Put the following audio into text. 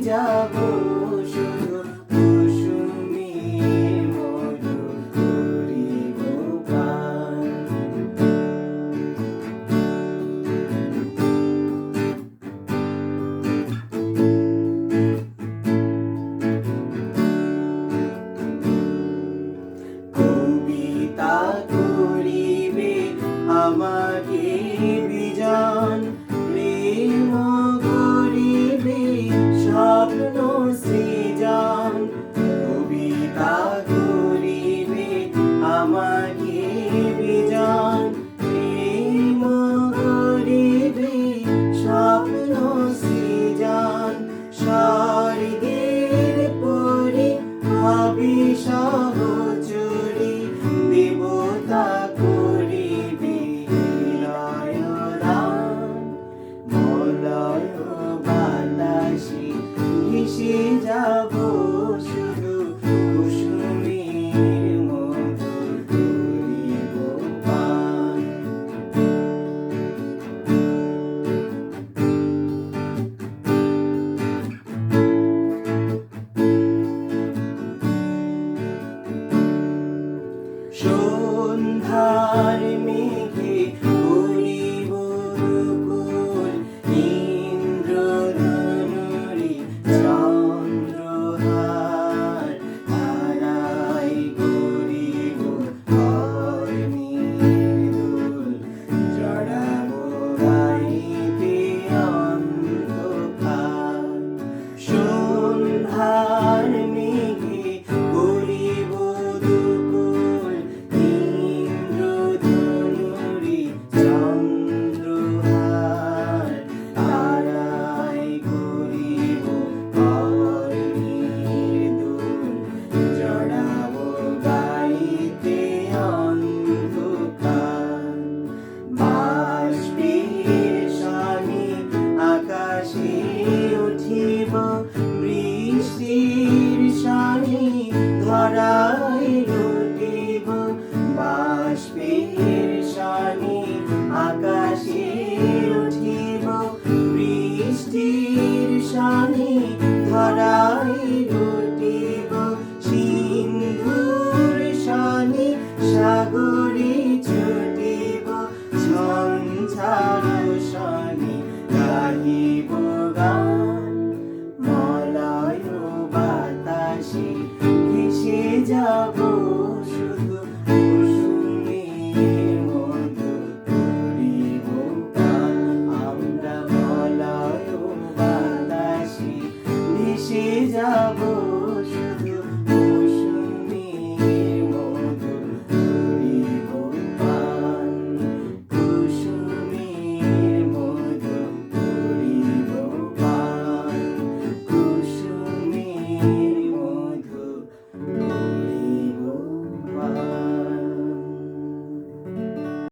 যাব শুধু কুসুমের মধু করিব পান। কবিতা করিবে আমাকে বিজন, প্রেম করিবে স্বপ্ন সৃজন। কবিতা করিবে আমাকে বিজন, প্রেম করিবে স্বপ্ন সৃজন। স্বর্গের পরি হবে সহচরী, দেবতা করিবে লয়দান। মলয় বাতাসে ভেসে যাব শুধু কুসুমের মধু করিব পান। সন্ধ্যার মেঘে ভরিব রূপুর, ইন্দ্রধনুরে চন্দ্রহার। তারাই করিব হয় মৃদুল, জড়াব গাইতে অন্ধকার। সন্ধ্যার মেঘে ভরিব দুপুর, ইন্দ্রধনুরে চন্দ্রহার। তারাই করিব হয় মৃদুল, জড়াব গাইতে অন্ধকার। বাষ্পের সনে আকাশে উঠিব, বৃষ্টির সনে ধরায় লুটিব। বাষ্পের সনে আকাশে উঠিব, বৃষ্টির সনে ধরায় লুটিব। সিন্ধুর সনে সাগরে ছুটিব, ঝঞ্ঝার সনে গাহিব গান। মলয় বাতাসে ভেসে যাব শুধু কুসুমের মধু করিব পান। আমরা মলয় বাতাসে ভেসে যাব